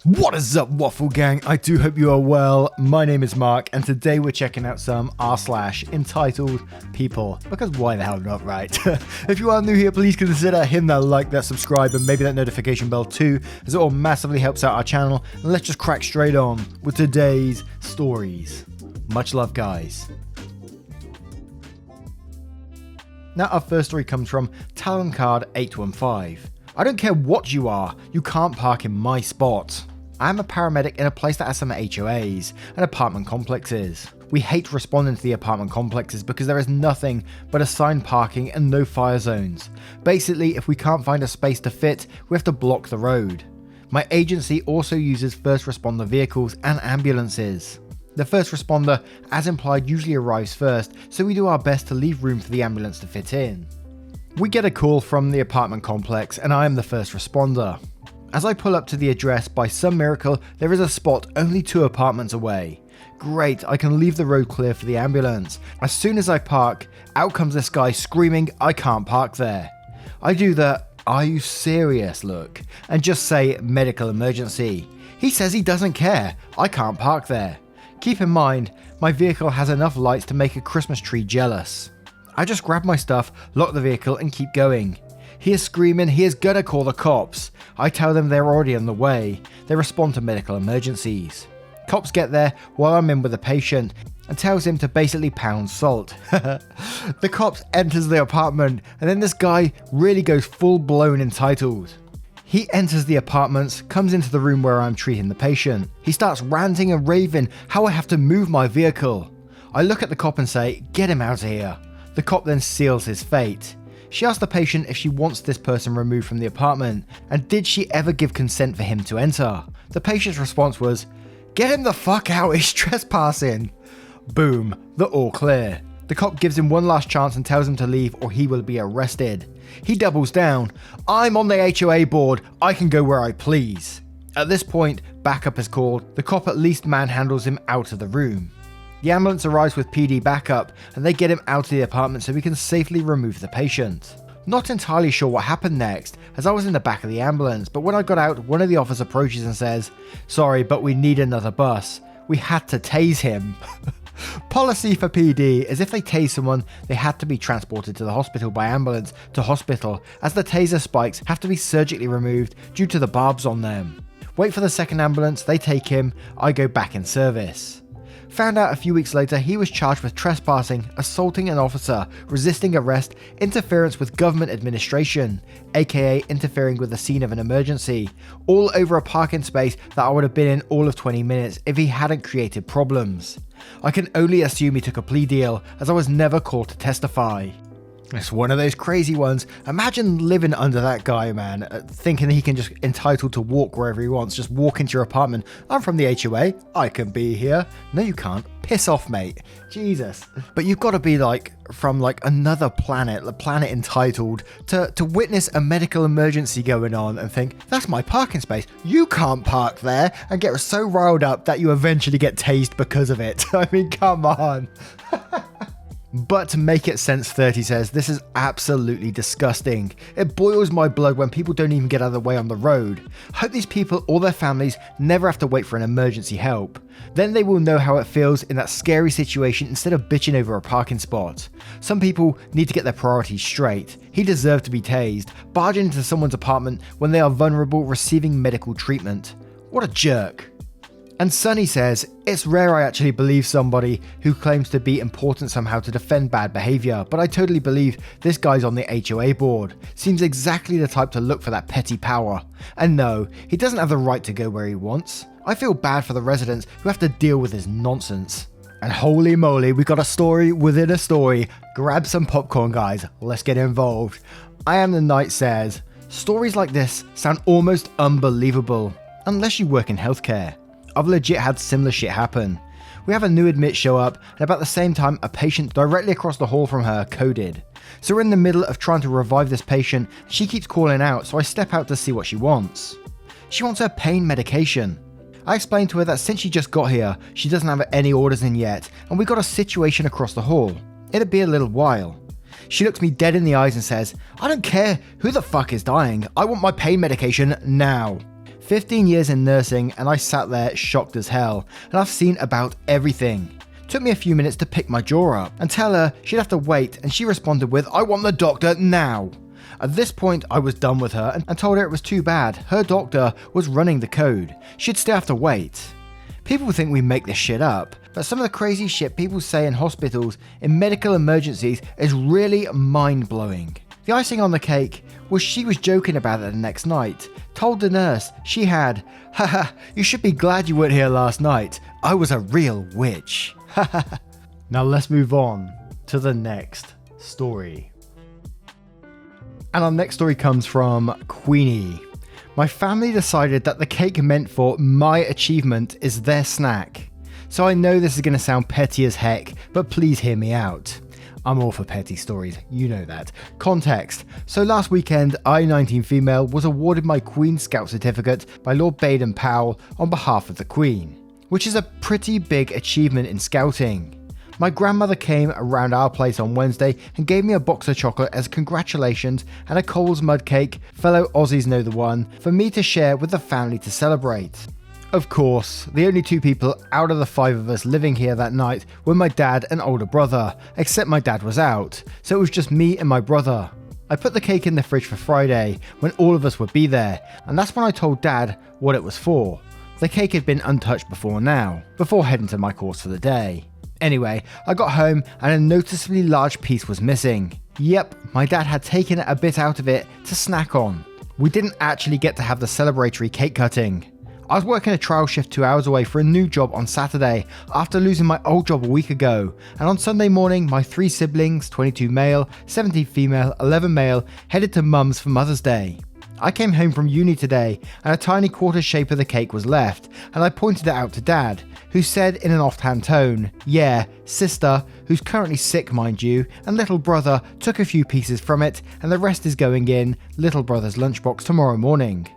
What is up, Waffle Gang? I do hope you are well. My name is Mark, and today we're checking out some entitled people, because why the hell not, right? If you are new here, please consider hitting that like, that subscribe, and maybe that notification bell too, as it all massively helps out our channel. And let's just crack straight on with today's stories. Much love, guys. Now, our first story comes from Talon Card 815. I don't care what you are, you can't park in my spot. I am a paramedic in a place that has some HOAs and apartment complexes. We hate responding to the apartment complexes because there is nothing but assigned parking and no fire zones. Basically, if we can't find a space to fit, we have to block the road. My agency also uses first responder vehicles and ambulances. The first responder, as implied, usually arrives first, so we do our best to leave room for the ambulance to fit in. We get a call from the apartment complex and I am the first responder. As I pull up to the address, by some miracle, there is a spot only 2 apartments away. Great, I can leave the road clear for the ambulance. As soon as I park, out comes this guy screaming, I can't park there. I do the, are you serious look, and just say medical emergency. He says he doesn't care, I can't park there. Keep in mind, my vehicle has enough lights to make a Christmas tree jealous. I just grab my stuff, lock the vehicle and keep going. He is screaming he is gonna call the cops. I tell them they're already on the way. They respond to medical emergencies. Cops get there while I'm in with the patient and tells him to basically pound salt. The cops enters the apartment and then this guy really goes full blown entitled. He enters the apartments, comes into the room where I'm treating the patient. He starts ranting and raving how I have to move my vehicle. I look at the cop and say, get him out of here. The cop then seals his fate. She asks the patient if she wants this person removed from the apartment, and did she ever give consent for him to enter. The patient's response was, get him the fuck out, he's trespassing. Boom, the all clear. The cop gives him one last chance and tells him to leave or he will be arrested. He doubles down, I'm on the HOA board, I can go where I please. At this point, backup is called. The cop at least manhandles him out of the room. The ambulance arrives with PD backup and they get him out of the apartment so we can safely remove the patient. Not entirely sure what happened next, as I was in the back of the ambulance, but when I got out, one of the officers approaches and says, sorry, but we need another bus. We had to tase him. Policy for PD is if they tase someone, they had to be transported to the hospital by ambulance to hospital, as the taser spikes have to be surgically removed due to the barbs on them. Wait for the second ambulance, they take him, I go back in service. Found out a few weeks later he was charged with trespassing, assaulting an officer, resisting arrest, interference with government administration, aka interfering with the scene of an emergency, all over a parking space that I would have been in all of 20 minutes if he hadn't created problems. I can only assume he took a plea deal, as I was never called to testify. It's one of those crazy ones. Imagine living under that guy, man, thinking he can just entitled to walk wherever he wants, just walk into your apartment. I'm from the HOA, I can be here. No, you can't. Piss off, mate. Jesus. But you've got to be like from like another planet, the planet entitled, to witness a medical emergency going on and think, that's my parking space. You can't park there, and get so riled up that you eventually get tased because of it. I mean, come on. But to make it sense, 30 says, this is absolutely disgusting. It boils my blood when people don't even get out of the way on the road. Hope these people or their families never have to wait for an emergency help. Then they will know how it feels in that scary situation instead of bitching over a parking spot. Some people need to get their priorities straight. He deserved to be tased, barging into someone's apartment when they are vulnerable receiving medical treatment. What a jerk. And Sunny says, it's rare I actually believe somebody who claims to be important somehow to defend bad behaviour, but I totally believe this guy's on the HOA board. Seems exactly the type to look for that petty power. And no, he doesn't have the right to go where he wants. I feel bad for the residents who have to deal with his nonsense. And holy moly, we got a story within a story. Grab some popcorn, guys, let's get involved. I Am the Night says, stories like this sound almost unbelievable, unless you work in healthcare. I've legit had similar shit happen. We have a new admit show up, and about the same time a patient directly across the hall from her coded. So we're in the middle of trying to revive this patient, she keeps calling out, so I step out to see what she wants. She wants her pain medication. I explained to her that since she just got here, she doesn't have any orders in yet, and we got a situation across the hall. It'd be a little while. She looks me dead in the eyes and says, I don't care who the fuck is dying, I want my pain medication now. 15 years in nursing and I sat there shocked as hell, and I've seen about everything. Took me a few minutes to pick my jaw up and tell her she'd have to wait, and she responded with, "I want the doctor now." At this point I was done with her and told her it was too bad. Her doctor was running the code. She'd still have to wait. People think we make this shit up, but some of the crazy shit people say in hospitals in medical emergencies is really mind-blowing. The icing on the cake was she was joking about it the next night, told the nurse she had, "Haha, you should be glad you weren't here last night. I was a real witch." Now let's move on to the next story. And our next story comes from Queenie. My family decided that the cake meant for my achievement is their snack. So I know this is going to sound petty as heck, but please hear me out. I'm all for petty stories, you know that. Context. So last weekend, I, 19 female, was awarded my Queen Scout certificate by Lord Baden-Powell on behalf of the Queen, which is a pretty big achievement in scouting. My grandmother came around our place on Wednesday and gave me a box of chocolate as congratulations and a Coles mud cake, fellow Aussies know the one, for me to share with the family to celebrate. Of course, the only two people out of the 5 of us living here that night were my dad and older brother, except my dad was out, so it was just me and my brother. I put the cake in the fridge for Friday, when all of us would be there, and that's when I told Dad what it was for. The cake had been untouched before heading to my course for the day. Anyway, I got home and a noticeably large piece was missing. Yep, my dad had taken a bit out of it to snack on. We didn't actually get to have the celebratory cake cutting. I was working a trial shift 2 hours away for a new job on Saturday after losing my old job a week ago, and on Sunday morning my 3 siblings, 22 male, 17 female, 11 male, headed to Mum's for Mother's Day. I came home from uni today and a tiny quarter shape of the cake was left, and I pointed it out to Dad, who said in an offhand tone, "Yeah, sister, who's currently sick mind you, and little brother took a few pieces from it and the rest is going in little brother's lunchbox tomorrow morning."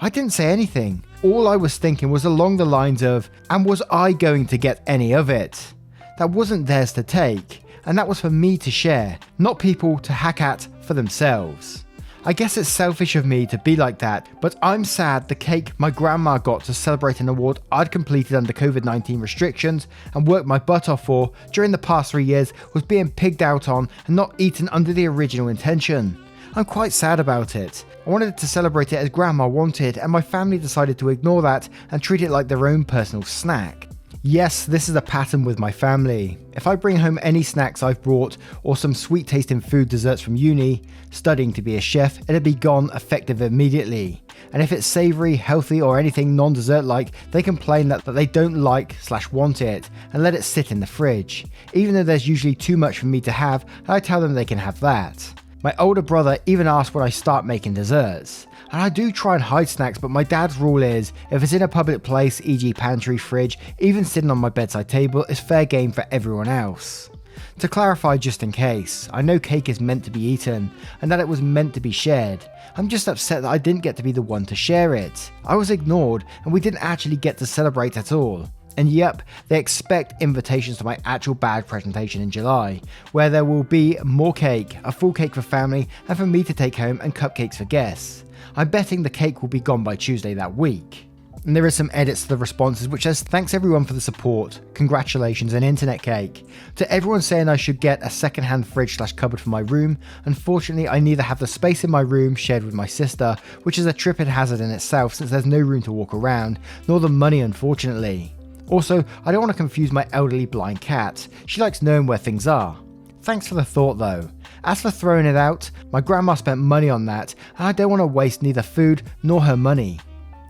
I didn't say anything. All I was thinking was along the lines of, and was I going to get any of it? That wasn't theirs to take, and that was for me to share, not people to hack at for themselves. I guess it's selfish of me to be like that, but I'm sad the cake my grandma got to celebrate an award I'd completed under COVID-19 restrictions and worked my butt off for during the past 3 years was being pigged out on and not eaten under the original intention. I'm quite sad about it. I wanted to celebrate it as grandma wanted, and my family decided to ignore that and treat it like their own personal snack. Yes, this is a pattern with my family. If I bring home any snacks I've brought or some sweet tasting food desserts from uni, studying to be a chef, it'll be gone effective immediately. And if it's savoury, healthy or anything non-dessert like, they complain that they don't like/want it and let it sit in the fridge. Even though there's usually too much for me to have, I tell them they can have that. My older brother even asked when I start making desserts. And I do try and hide snacks, but my dad's rule is, if it's in a public place, e.g. pantry, fridge, even sitting on my bedside table, is fair game for everyone else. To clarify just in case, I know cake is meant to be eaten, and that it was meant to be shared. I'm just upset that I didn't get to be the one to share it. I was ignored, and we didn't actually get to celebrate at all. And yep, they expect invitations to my actual bad presentation in July, where there will be more cake, a full cake for family, and for me to take home, and cupcakes for guests. I'm betting the cake will be gone by Tuesday that week. And there is some edits to the responses which says, "Thanks everyone for the support, congratulations and internet cake." To everyone saying I should get a second-hand fridge/cupboard for my room, unfortunately I neither have the space in my room shared with my sister, which is a tripping hazard in itself since there's no room to walk around, nor the money unfortunately. Also, I don't want to confuse my elderly blind cat, she likes knowing where things are. Thanks for the thought though. As for throwing it out, my grandma spent money on that, and I don't want to waste neither food nor her money.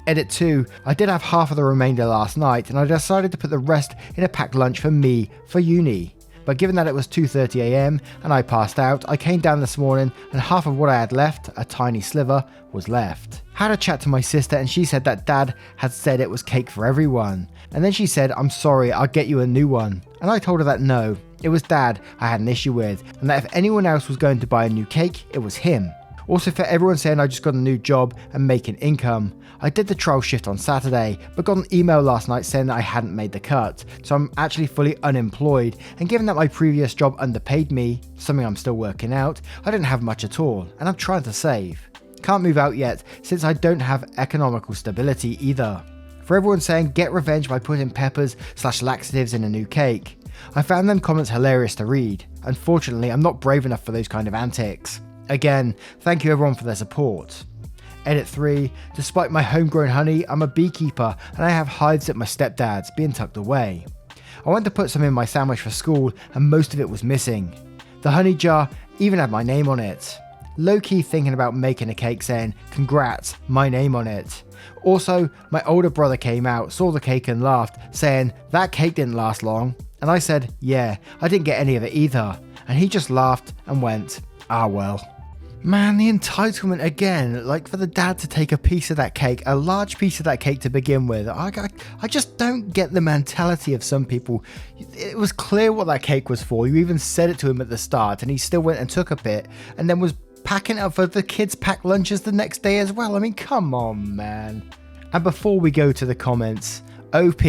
Edit 2, I did have half of the remainder last night, and I decided to put the rest in a packed lunch for me for uni. But given that it was 2:30 AM and I passed out, I came down this morning and half of what I had left, a tiny sliver, was left. Had a chat to my sister and she said that Dad had said it was cake for everyone. And then she said, "I'm sorry, I'll get you a new one." And I told her that no, it was Dad I had an issue with, and that if anyone else was going to buy a new cake, it was him. Also, for everyone saying I just got a new job and making income, I did the trial shift on Saturday, but got an email last night saying that I hadn't made the cut, so I'm actually fully unemployed, and given that my previous job underpaid me, something I'm still working out, I didn't have much at all, and I'm trying to save. Can't move out yet since I don't have economical stability either. For everyone saying get revenge by putting peppers/laxatives in a new cake. I found them comments hilarious to read. Unfortunately, I'm not brave enough for those kind of antics. Again, thank you everyone for their support. Edit 3. Despite my homegrown honey, I'm a beekeeper and I have hives at my stepdad's being tucked away. I went to put some in my sandwich for school and most of it was missing. The honey jar even had my name on it. Low-key thinking about making a cake saying, congrats, my name on it. Also, my older brother came out, saw the cake and laughed, saying, that cake didn't last long. And I said, yeah, I didn't get any of it either. And he just laughed and went, ah well. Man, the entitlement again, like for the dad to take a piece of that cake, a large piece of that cake to begin with. I just don't get the mentality of some people. It was clear what that cake was for. You even said it to him at the start and he still went and took a bit and then was packing it up for the kids' packed lunches the next day as well. I mean, come on, man. And before we go to the comments, OP,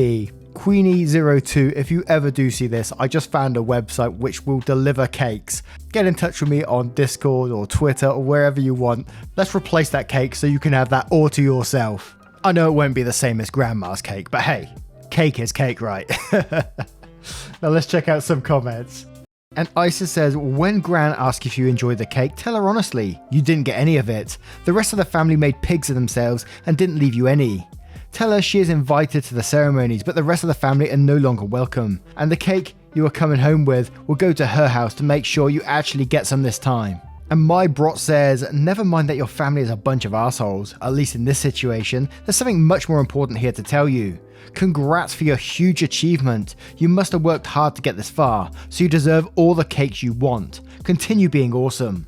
Queenie02, if you ever do see this, I just found a website which will deliver cakes. Get in touch with me on Discord or Twitter or wherever you want. Let's replace that cake so you can have that all to yourself. I know it won't be the same as Grandma's cake, but hey, cake is cake, right? Now let's check out some comments. And Isa says, when Gran asks if you enjoyed the cake, tell her honestly, you didn't get any of it. The rest of the family made pigs of themselves and didn't leave you any. Tell her she is invited to the ceremonies, but the rest of the family are no longer welcome. And the cake you are coming home with will go to her house to make sure you actually get some this time. And my brot says, never mind that your family is a bunch of assholes, at least in this situation, there's something much more important here to tell you. Congrats for your huge achievement. You must have worked hard to get this far, so you deserve all the cakes you want. Continue being awesome.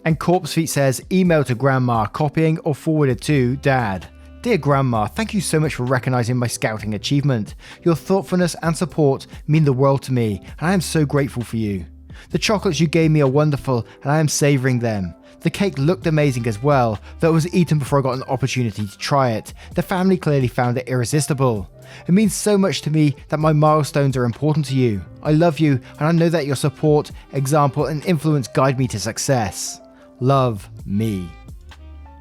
And Corpse Feet says, email to Grandma, copying or forwarded to Dad. Dear Grandma, thank you so much for recognizing my scouting achievement. Your thoughtfulness and support mean the world to me, and I am so grateful for you. The chocolates you gave me are wonderful, and I am savoring them. The cake looked amazing as well, though it was eaten before I got an opportunity to try it. The family clearly found it irresistible. It means so much to me that my milestones are important to you. I love you, and I know that your support, example, and influence guide me to success. Love, me.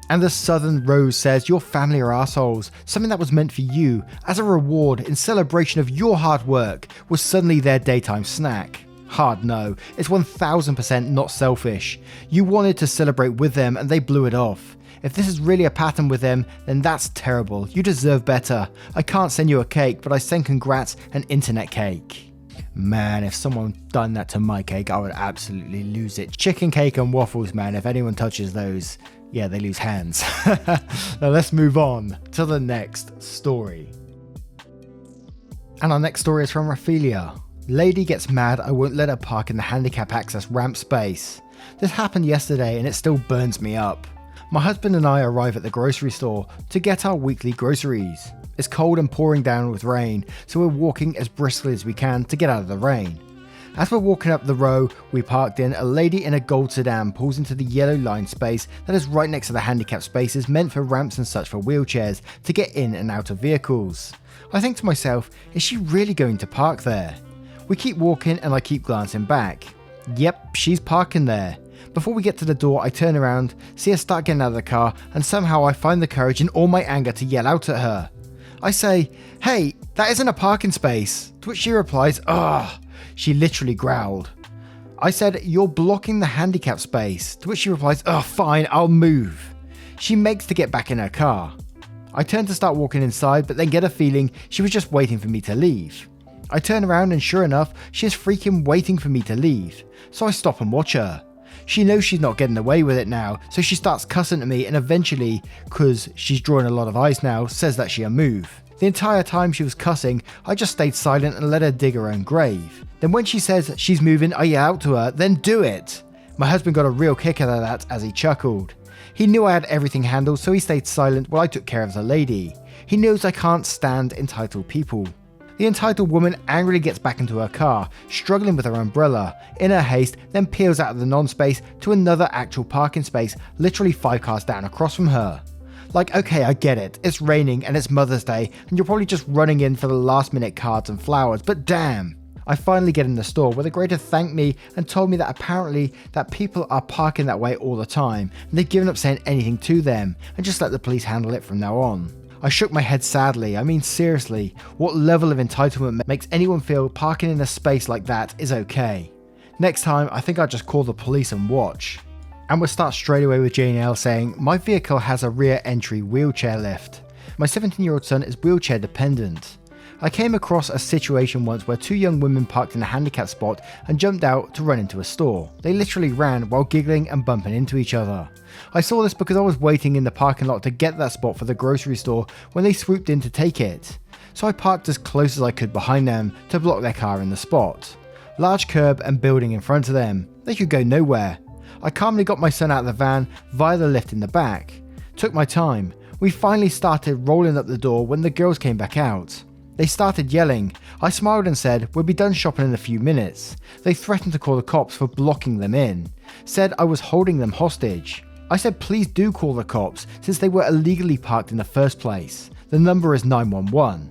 And the Southern Rose says, your family are assholes. Something that was meant for you, as a reward in celebration of your hard work, was suddenly their daytime snack. Hard no, it's 1000% not selfish. You wanted to celebrate with them and they blew it off. If this is really a pattern with them, then that's terrible. You deserve better. I can't send you a cake, but I send congrats an internet cake. Man, if someone done that to my cake, I would absolutely lose it. Chicken cake and waffles, man, if anyone touches those, yeah, they lose hands. Now let's move on to the next story. And our next story is from Raphaelia. Lady gets mad I won't let her park in the handicap access ramp space. This happened yesterday and it still burns me up. My husband and I arrive at the grocery store to get our weekly groceries. It's cold and pouring down with rain, so we're walking as briskly as we can to get out of the rain. As we're walking up the row we parked in, a lady in a gold sedan pulls into the yellow line space that is right next to the handicap spaces meant for ramps and such for wheelchairs to get in and out of vehicles. I think to myself, is she really going to park there? We keep walking and I keep glancing back. Yep, she's parking there. Before we get to the door, I turn around, see her start getting out of the car, and somehow I find the courage in all my anger to yell out at her. I say, hey, that isn't a parking space. To which she replies, ugh. She literally growled. I said, you're blocking the handicap space. To which she replies, oh, fine, I'll move. She makes to get back in her car. I turn to start walking inside, but then get a feeling she was just waiting for me to leave. I turn around and sure enough, she is freaking waiting for me to leave. So I stop and watch her. She knows she's not getting away with it now, so she starts cussing at me and eventually, cause she's drawing a lot of eyes now, says that she'll move. The entire time she was cussing, I just stayed silent and let her dig her own grave. Then when she says she's moving, I yell out to her, then do it! My husband got a real kick out of that as he chuckled. He knew I had everything handled, so he stayed silent while I took care of the lady. He knows I can't stand entitled people. The entitled woman angrily gets back into her car, struggling with her umbrella. In her haste, then peels out of the non-space to another actual parking space, literally 5 cars down across from her. Like, okay, I get it, it's raining and it's Mother's Day, and you're probably just running in for the last minute cards and flowers, but damn. I finally get in the store where the grader thanked me and told me that apparently that people are parking that way all the time and they've given up saying anything to them and just let the police handle it from now on. I shook my head sadly. I mean, seriously, what level of entitlement makes anyone feel parking in a space like that is okay? Next time, I think I'll just call the police and watch. And we'll start straight away with Jane saying, my vehicle has a rear entry wheelchair lift. My 17-year-old son is wheelchair dependent. I came across a situation once where two young women parked in a handicap spot and jumped out to run into a store. They literally ran while giggling and bumping into each other. I saw this because I was waiting in the parking lot to get that spot for the grocery store when they swooped in to take it. So I parked as close as I could behind them to block their car in the spot. Large curb and building in front of them. They could go nowhere. I calmly got my son out of the van via the lift in the back. Took my time. We finally started rolling up the door when the girls came back out. They started yelling. I smiled and said, we'll be done shopping in a few minutes. They threatened to call the cops for blocking them in. Said I was holding them hostage. I said please do call the cops since they were illegally parked in the first place. The number is 911.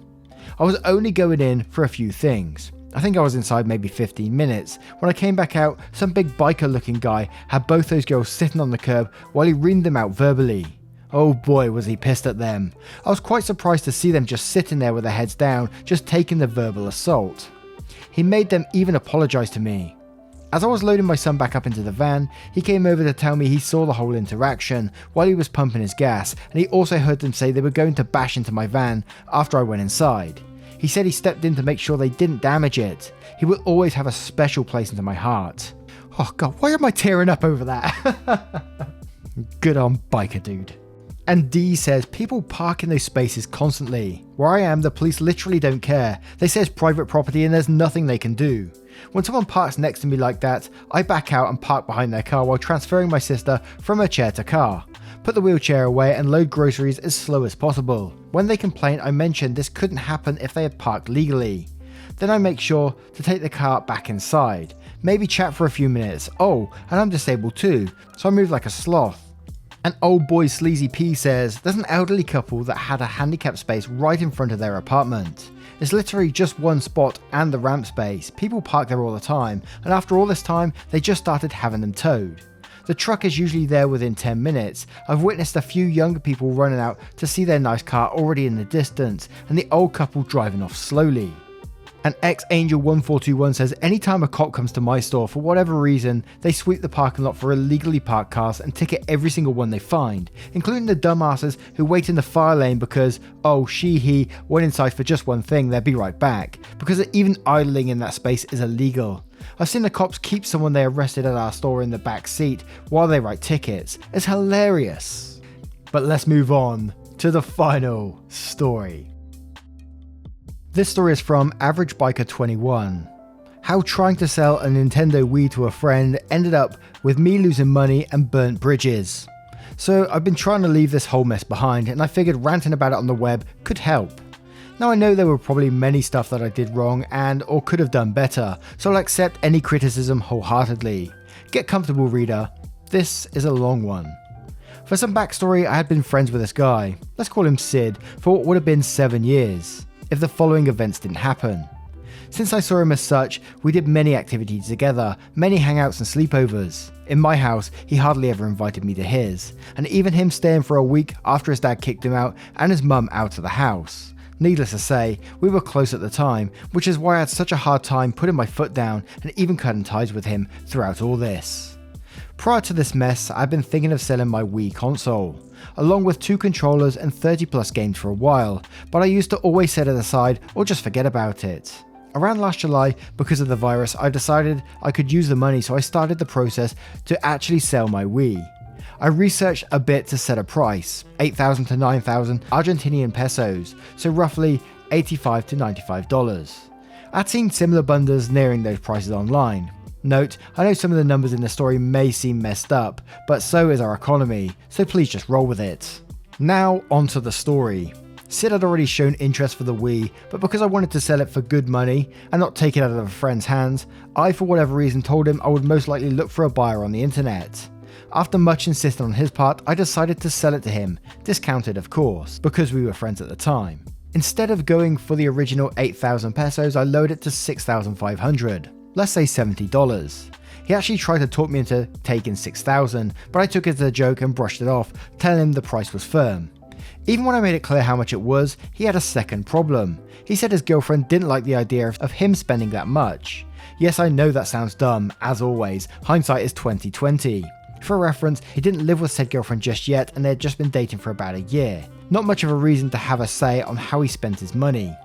I was only going in for a few things. I think I was inside maybe 15 minutes. When I came back out, some big biker looking guy had both those girls sitting on the curb while he reamed them out verbally. Oh boy, was he pissed at them. I was quite surprised to see them just sitting there with their heads down, just taking the verbal assault. He made them even apologise to me. As I was loading my son back up into the van, he came over to tell me he saw the whole interaction while he was pumping his gas, and he also heard them say they were going to bash into my van after I went inside. He said he stepped in to make sure they didn't damage it. He will always have a special place into my heart. Oh god, why am I tearing up over that? Good on biker dude. And D says, people park in those spaces constantly. Where I am, the police literally don't care. They say it's private property and there's nothing they can do. When someone parks next to me like that, I back out and park behind their car while transferring my sister from her chair to car. Put the wheelchair away and load groceries as slow as possible. When they complain, I mention this couldn't happen if they had parked legally. Then I make sure to take the car back inside. Maybe chat for a few minutes. Oh, and I'm disabled too, so I move like a sloth. And old boy Sleazy P says, there's an elderly couple that had a handicap space right in front of their apartment. It's literally just one spot and the ramp space. People park there all the time, and after all this time, they just started having them towed. The truck is usually there within 10 minutes. I've witnessed a few younger people running out to see their nice car already in the distance, and the old couple driving off slowly. And XAngel1421 says, anytime a cop comes to my store for whatever reason, they sweep the parking lot for illegally parked cars and ticket every single one they find, including the dumbasses who wait in the fire lane because, oh, he went inside for just one thing, they'll be right back, because even idling in that space is illegal. I've seen the cops keep someone they arrested at our store in the back seat while they write tickets. It's hilarious. But let's move on to the final story. This story is from Average Biker 21. How trying to sell a Nintendo Wii to a friend ended up with me losing money and burnt bridges. So I've been trying to leave this whole mess behind, and I figured ranting about it on the web could help. Now I know there were probably many stuff that I did wrong and or could have done better, so I'll accept any criticism wholeheartedly. Get comfortable, reader. This is a long one. For some backstory, I had been friends with this guy, let's call him Sid, for what would have been 7 years, if the following events didn't happen. Since I saw him as such, we did many activities together, many hangouts and sleepovers. In my house, he hardly ever invited me to his, and even him staying for a week after his dad kicked him out and his mum out of the house. Needless to say, we were close at the time, which is why I had such a hard time putting my foot down and even cutting ties with him throughout all this. Prior to this mess, I'd been thinking of selling my Wii console, along with 2 controllers and 30 plus games for a while, but I used to always set it aside or just forget about it. Around last July, because of the virus, I decided I could use the money, so I started the process to actually sell my Wii. I researched a bit to set a price, 8,000 to 9,000 Argentinian pesos, so roughly $85 to $95. I'd seen similar bundles nearing those prices online. Note, I know some of the numbers in the story may seem messed up, but so is our economy, so please just roll with it. Now onto the story. Sid had already shown interest for the Wii, but because I wanted to sell it for good money and not take it out of a friend's hands, I for whatever reason told him I would most likely look for a buyer on the internet. After much insisting on his part, I decided to sell it to him, discounted of course, because we were friends at the time. Instead of going for the original 8,000 pesos, I lowered it to 6,500, let's say $70. He actually tried to talk me into taking 6,000, but I took it as a joke and brushed it off, telling him the price was firm. Even when I made it clear how much it was, he had a second problem. He said his girlfriend didn't like the idea of him spending that much. Yes, I know that sounds dumb, as always, hindsight is 2020. For reference, he didn't live with said girlfriend just yet and they had just been dating for about a year. Not much of a reason to have a say on how he spent his money.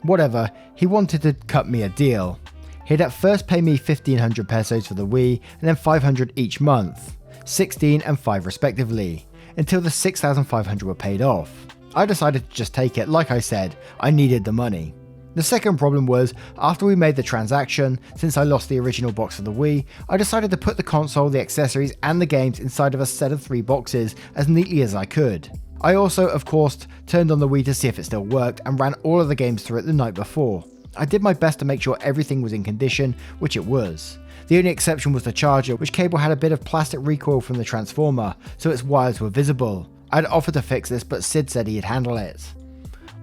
Whatever, he wanted to cut me a deal. He'd at first pay me 1,500 pesos for the Wii and then 500 each month, 16 and 5 respectively, until the 6,500 were paid off. I decided to just take it, like I said, I needed the money. The second problem was, after we made the transaction, since I lost the original box of the Wii, I decided to put the console, the accessories and the games inside of a set of 3 boxes as neatly as I could. I also, of course, turned on the Wii to see if it still worked and ran all of the games through it the night before. I did my best to make sure everything was in condition, which it was. The only exception was the charger, which cable had a bit of plastic recoil from the transformer, so its wires were visible. I'd offered to fix this, but Sid said he'd handle it.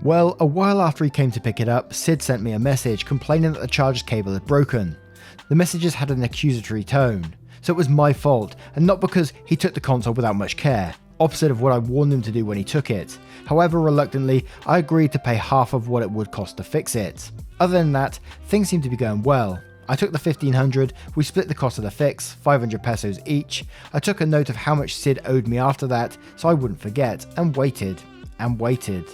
Well, a while after he came to pick it up, Sid sent me a message complaining that the charger's cable had broken. The messages had an accusatory tone, so it was my fault, and not because he took the console without much care, opposite of what I warned him to do when he took it. However, reluctantly, I agreed to pay half of what it would cost to fix it. Other than that, things seemed to be going well. I took the 1,500, we split the cost of the fix, 500 pesos each. I took a note of how much Sid owed me after that, so I wouldn't forget, and waited, and waited,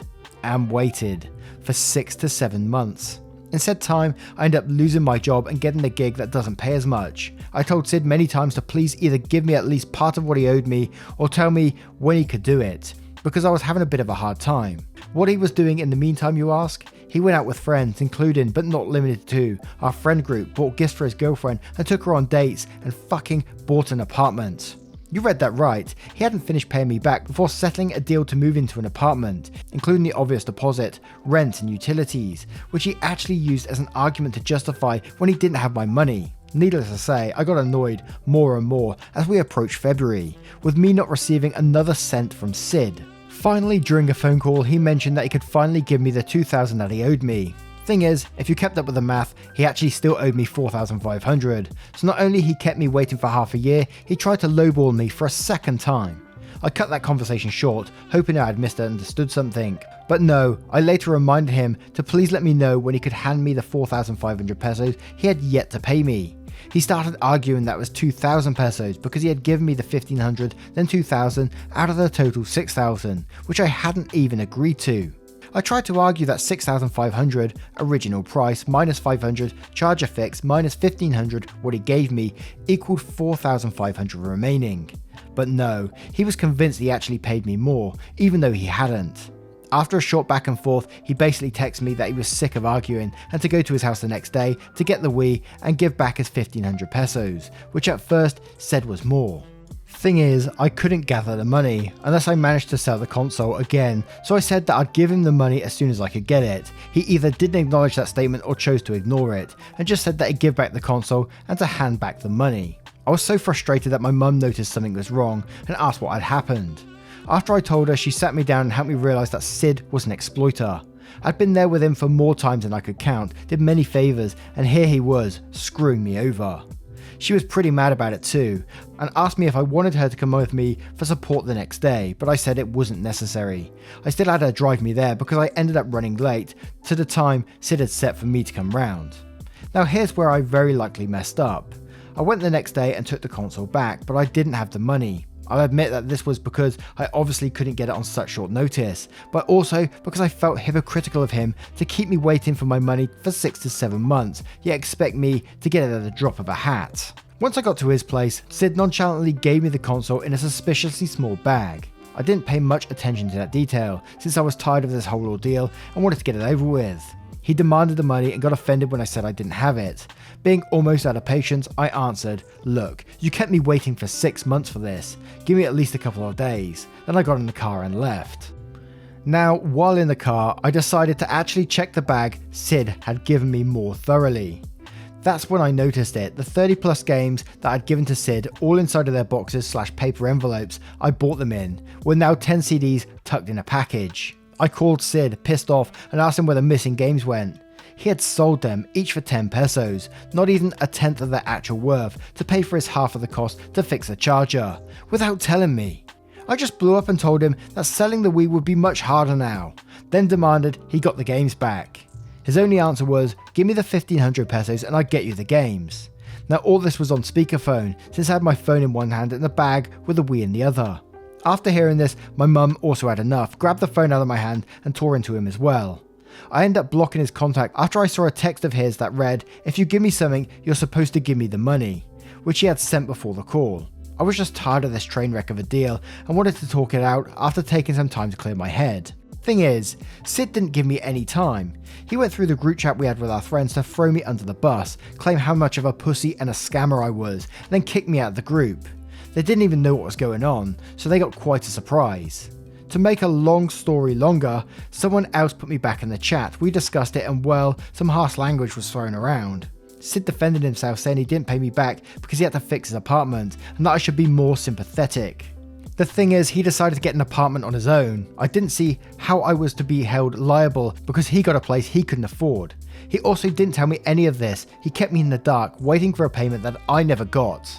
and waited, for 6 to 7 months. In said time, I ended up losing my job and getting a gig that doesn't pay as much. I told Sid many times to please either give me at least part of what he owed me, or tell me when he could do it, because I was having a bit of a hard time. What he was doing in the meantime, you ask? He went out with friends, including, but not limited to, our friend group, bought gifts for his girlfriend and took her on dates, and fucking bought an apartment. You read that right, he hadn't finished paying me back before settling a deal to move into an apartment, including the obvious deposit, rent and utilities, which he actually used as an argument to justify when he didn't have my money. Needless to say, I got annoyed more and more as we approached February, with me not receiving another cent from Sid. Finally, during a phone call, he mentioned that he could finally give me the 2,000 that he owed me. Thing is, if you kept up with the math, he actually still owed me 4,500. So not only he kept me waiting for half a year, he tried to lowball me for a second time. I cut that conversation short, hoping I had misunderstood something. But no, I later reminded him to please let me know when he could hand me the 4,500 pesos he had yet to pay me. He started arguing that was 2,000 pesos because he had given me the 1,500, then 2,000 out of the total 6,000, which I hadn't even agreed to. I tried to argue that 6,500 original price minus 500 charger fix minus 1,500 what he gave me equaled 4,500 remaining. But no, he was convinced he actually paid me more, even though he hadn't. After a short back and forth, he basically texted me that he was sick of arguing and to go to his house the next day to get the Wii and give back his 1,500 pesos, which at first said was more. Thing is, I couldn't gather the money unless I managed to sell the console again, so I said that I'd give him the money as soon as I could get it. He either didn't acknowledge that statement or chose to ignore it, and just said that he'd give back the console and to hand back the money. I was so frustrated that my mum noticed something was wrong and asked what had happened. After I told her, she sat me down and helped me realise that Sid was an exploiter. I'd been there with him for more times than I could count, did many favours, and here he was, screwing me over. She was pretty mad about it too, and asked me if I wanted her to come with me for support the next day, but I said it wasn't necessary. I still had her drive me there because I ended up running late to the time Sid had set for me to come round. Now here's where I very likely messed up. I went the next day and took the console back, but I didn't have the money. I'll admit that this was because I obviously couldn't get it on such short notice, but also because I felt hypocritical of him to keep me waiting for my money for 6 to 7 months, yet expect me to get it at the drop of a hat. Once I got to his place, Sid nonchalantly gave me the console in a suspiciously small bag. I didn't pay much attention to that detail, since I was tired of this whole ordeal and wanted to get it over with. He demanded the money and got offended when I said I didn't have it. Being almost out of patience, I answered, "Look, you kept me waiting for 6 months for this. Give me at least a couple of days." Then I got in the car and left. Now, while in the car, I decided to actually check the bag Sid had given me more thoroughly. That's when I noticed it. The 30 plus games that I'd given to Sid, all inside of their boxes / paper envelopes I bought them in, were now 10 CDs tucked in a package. I called Sid, pissed off, and asked him where the missing games went. He had sold them, each for 10 pesos, not even a tenth of their actual worth, to pay for his half of the cost to fix the charger, without telling me. I just blew up and told him that selling the Wii would be much harder now, then demanded he got the games back. His only answer was, give me the 1500 pesos and I'd get you the games. Now all this was on speakerphone, since I had my phone in one hand and the bag with the Wii in the other. After hearing this, my mum also had enough, grabbed the phone out of my hand and tore into him as well. I ended up blocking his contact after I saw a text of his that read, if you give me something, you're supposed to give me the money, which he had sent before the call. I was just tired of this train wreck of a deal and wanted to talk it out after taking some time to clear my head. Thing is, Sid didn't give me any time. He went through the group chat we had with our friends to throw me under the bus, claim how much of a pussy and a scammer I was, and then kick me out of the group. They didn't even know what was going on, so they got quite a surprise. To make a long story longer, someone else put me back in the chat, we discussed it and well, some harsh language was thrown around. Sid defended himself saying he didn't pay me back because he had to fix his apartment and that I should be more sympathetic. The thing is, he decided to get an apartment on his own. I didn't see how I was to be held liable because he got a place he couldn't afford. He also didn't tell me any of this, he kept me in the dark waiting for a payment that I never got.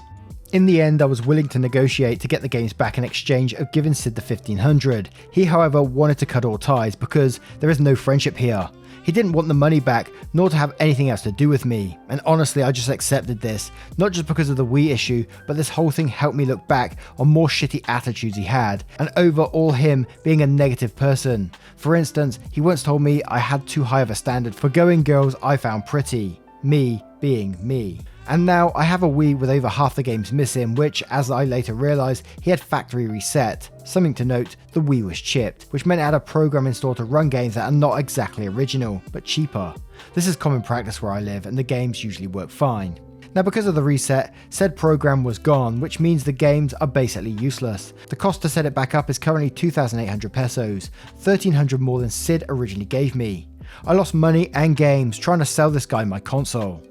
In the end, I was willing to negotiate to get the games back in exchange of giving Sid the 1500. He however wanted to cut all ties because there is no friendship here. He didn't want the money back, nor to have anything else to do with me, and honestly I just accepted this, not just because of the Wii issue, but this whole thing helped me look back on more shitty attitudes he had, and overall him being a negative person. For instance, he once told me I had too high of a standard for going girls I found pretty, me being me. And now I have a Wii with over half the games missing, which, as I later realised, he had factory reset. Something to note, the Wii was chipped, which meant it had a program installed to run games that are not exactly original, but cheaper. This is common practice where I live, and the games usually work fine. Now because of the reset, said program was gone, which means the games are basically useless. The cost to set it back up is currently 2,800 pesos, 1,300 more than Sid originally gave me. I lost money and games trying to sell this guy my console.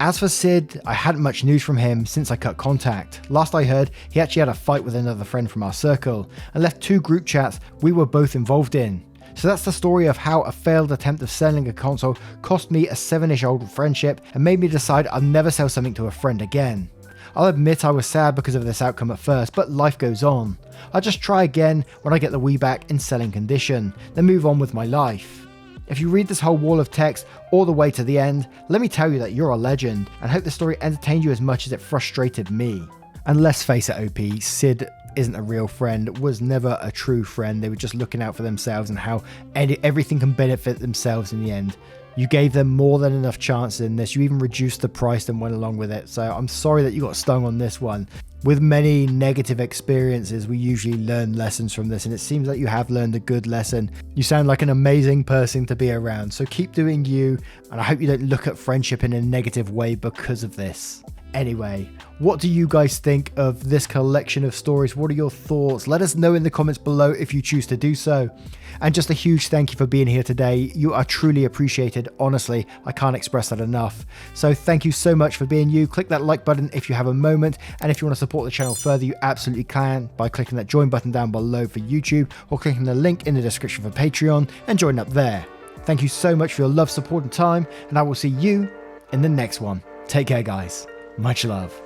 As for Sid, I hadn't much news from him since I cut contact. Last I heard, he actually had a fight with another friend from our circle, and left 2 group chats we were both involved in. So that's the story of how a failed attempt of selling a console cost me a 7-ish old friendship and made me decide I'll never sell something to a friend again. I'll admit I was sad because of this outcome at first, but life goes on. I'll just try again when I get the Wii back in selling condition, then move on with my life. If you read this whole wall of text all the way to the end, let me tell you that you're a legend, and hope the story entertained you as much as it frustrated me. And let's face it OP, Sid isn't a real friend, was never a true friend. They were just looking out for themselves and how everything can benefit themselves in the end. You gave them more than enough chances in this, you even reduced the price and went along with it, so I'm sorry that you got stung on this one. With many negative experiences, we usually learn lessons from this, and it seems like you have learned a good lesson. You sound like an amazing person to be around, so keep doing you, and I hope you don't look at friendship in a negative way because of this. Anyway, what do you guys think of this collection of stories? What are your thoughts? Let us know in the comments below if you choose to do so. And just a huge thank you for being here today. You are truly appreciated. Honestly, I can't express that enough. So thank you so much for being you. Click that like button if you have a moment. And if you want to support the channel further, you absolutely can by clicking that join button down below for YouTube, or clicking the link in the description for Patreon and join up there. Thank you so much for your love, support and time, and I will see you in the next one. Take care guys. Much love.